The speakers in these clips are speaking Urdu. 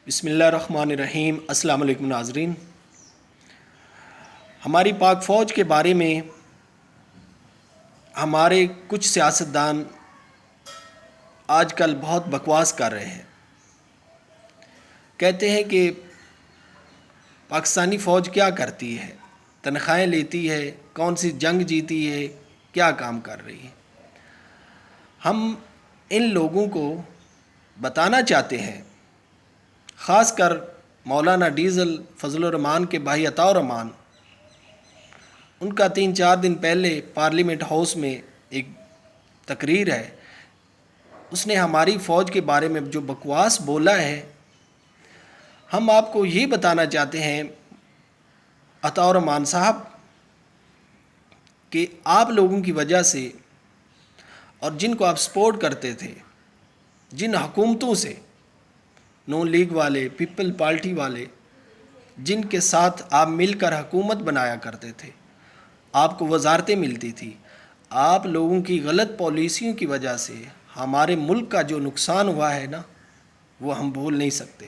بسم اللہ الرحمن الرحیم۔ السلام علیکم ناظرین۔ ہماری پاک فوج کے بارے میں ہمارے کچھ سیاستدان آج کل بہت بکواس کر رہے ہیں۔ کہتے ہیں کہ پاکستانی فوج کیا کرتی ہے، تنخواہیں لیتی ہے، کون سی جنگ جیتی ہے، کیا کام کر رہی ہے۔ ہم ان لوگوں کو بتانا چاہتے ہیں، خاص کر مولانا ڈیزل فضل الرحمان کے بھائی عطا الرحمان، ان کا 3-4 دن پہلے پارلیمنٹ ہاؤس میں ایک تقریر ہے، اس نے ہماری فوج کے بارے میں جو بکواس بولا ہے، ہم آپ کو یہ بتانا چاہتے ہیں عطا الرحمان صاحب کہ آپ لوگوں کی وجہ سے اور جن کو آپ سپورٹ کرتے تھے، جن حکومتوں سے، نون لیگ والے، پیپل پارٹی والے، جن کے ساتھ آپ مل کر حکومت بنایا کرتے تھے، آپ کو وزارتیں ملتی تھی، آپ لوگوں کی غلط پالیسیوں کی وجہ سے ہمارے ملک کا جو نقصان ہوا ہے نا، وہ ہم بھول نہیں سکتے۔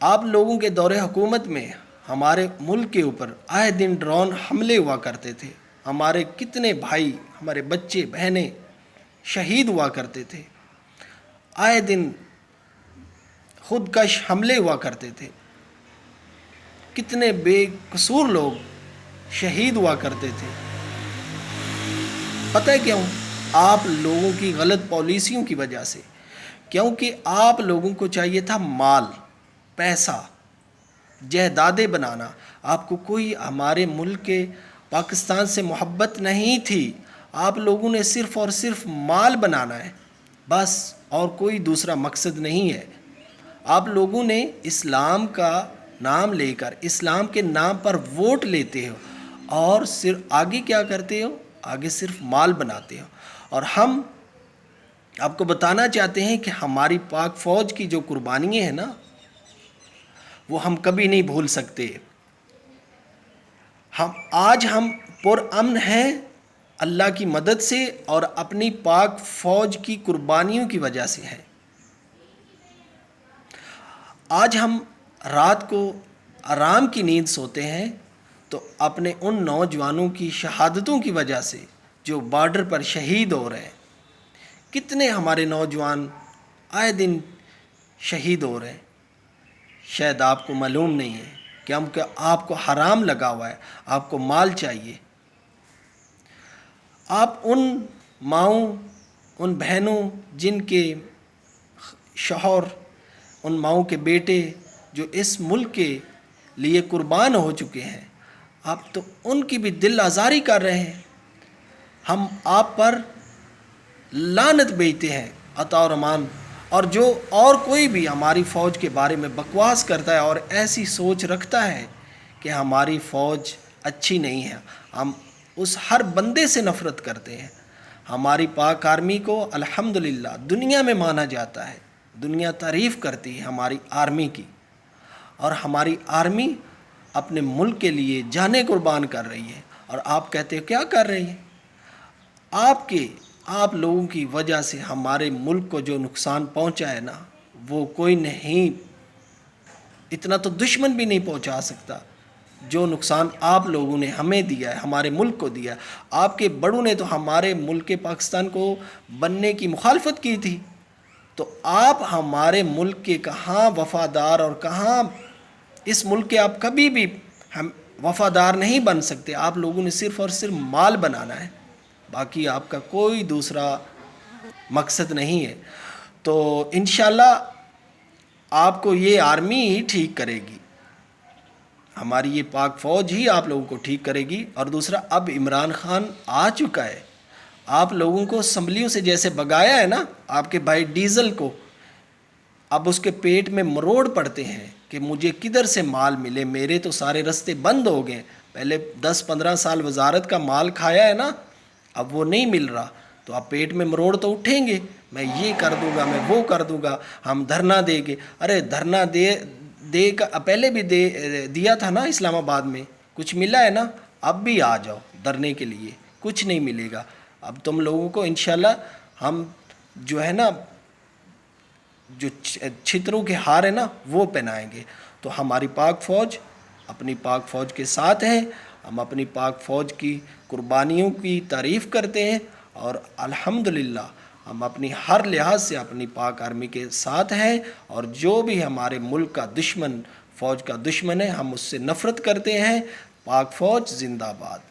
آپ لوگوں کے دور حکومت میں ہمارے ملک کے اوپر آئے دن ڈرون حملے ہوا کرتے تھے، ہمارے کتنے بھائی، ہمارے بچے بہنیں شہید ہوا کرتے تھے، آئے دن خودکش حملے ہوا کرتے تھے، کتنے بے قصور لوگ شہید ہوا کرتے تھے۔ پتہ ہے کیوں؟ آپ لوگوں کی غلط پالیسیوں کی وجہ سے، کیونکہ آپ لوگوں کو چاہیے تھا مال، پیسہ، جائیدادیں بنانا۔ آپ کو کوئی ہمارے ملک کے پاکستان سے محبت نہیں تھی، آپ لوگوں نے صرف اور صرف مال بنانا ہے، بس، اور کوئی دوسرا مقصد نہیں ہے۔ آپ لوگوں نے اسلام کا نام لے کر اسلام کے نام پر ووٹ لیتے ہو اور صرف آگے کیا کرتے ہو؟ آگے صرف مال بناتے ہو۔ اور ہم آپ کو بتانا چاہتے ہیں کہ ہماری پاک فوج کی جو قربانیاں ہیں نا، وہ ہم کبھی نہیں بھول سکتے۔ آج ہم پرامن ہیں اللہ کی مدد سے اور اپنی پاک فوج کی قربانیوں کی وجہ سے ہیں۔ آج ہم رات کو آرام کی نیند سوتے ہیں تو اپنے ان نوجوانوں کی شہادتوں کی وجہ سے جو بارڈر پر شہید ہو رہے ہیں۔ کتنے ہمارے نوجوان آئے دن شہید ہو رہے ہیں، شاید آپ کو معلوم نہیں ہے کہ آپ کو حرام لگا ہوا ہے، آپ کو مال چاہیے۔ آپ ان ماؤں، ان بہنوں جن کے شوہر، ان ماؤں کے بیٹے جو اس ملک کے لیے قربان ہو چکے ہیں، آپ تو ان کی بھی دل آزاری کر رہے ہیں۔ ہم آپ پر لعنت بھیجتے ہیں عطا الرحمان اور جو اور کوئی بھی ہماری فوج کے بارے میں بکواس کرتا ہے اور ایسی سوچ رکھتا ہے کہ ہماری فوج اچھی نہیں ہے، ہم اس ہر بندے سے نفرت کرتے ہیں۔ ہماری پاک آرمی کو الحمدللہ دنیا میں مانا جاتا ہے، دنیا تعریف کرتی ہے ہماری آرمی کی، اور ہماری آرمی اپنے ملک کے لیے جانیں قربان کر رہی ہے۔ اور آپ کہتے ہیں کیا کر رہی ہے؟ آپ لوگوں کی وجہ سے ہمارے ملک کو جو نقصان پہنچا ہے نا، وہ کوئی نہیں، اتنا تو دشمن بھی نہیں پہنچا سکتا جو نقصان آپ لوگوں نے ہمیں دیا ہے، ہمارے ملک کو دیا ہے۔ آپ کے بڑوں نے تو ہمارے ملک پاکستان کو بننے کی مخالفت کی تھی، تو آپ ہمارے ملک کے کہاں وفادار اور کہاں اس ملک کے آپ کبھی بھی ہم وفادار نہیں بن سکتے۔ آپ لوگوں نے صرف اور صرف مال بنانا ہے، باقی آپ کا کوئی دوسرا مقصد نہیں ہے۔ تو انشاءاللہ آپ کو یہ آرمی ہی ٹھیک کرے گی، ہماری یہ پاک فوج ہی آپ لوگوں کو ٹھیک کرے گی۔ اور دوسرا، اب عمران خان آ چکا ہے، آپ لوگوں کو اسمبلیوں سے جیسے بگایا ہے نا آپ کے بھائی ڈیزل کو، اب اس کے پیٹ میں مروڑ پڑتے ہیں کہ مجھے کدھر سے مال ملے، میرے تو سارے رستے بند ہو گئے، پہلے 10-15 سال وزارت کا مال کھایا ہے نا، اب وہ نہیں مل رہا، تو آپ پیٹ میں مروڑ تو اٹھیں گے، میں یہ کر دوں گا، میں وہ کر دوں گا، ہم دھرنا دیں گے۔ ارے دھرنا دے کا پہلے بھی دیا تھا نا اسلام آباد میں، کچھ ملا ہے نا؟ اب بھی آ جاؤ دھرنے کے لیے، کچھ نہیں ملے گا۔ اب تم لوگوں کو انشاءاللہ ہم جو ہے نا جو چھتروں کے ہار ہیں نا وہ پہنائیں گے۔ تو ہماری پاک فوج اپنی پاک فوج کے ساتھ ہے، ہم اپنی پاک فوج کی قربانیوں کی تعریف کرتے ہیں، اور الحمدللہ ہم اپنی ہر لحاظ سے اپنی پاک آرمی کے ساتھ ہیں، اور جو بھی ہمارے ملک کا دشمن، فوج کا دشمن ہے، ہم اس سے نفرت کرتے ہیں۔ پاک فوج زندہ باد۔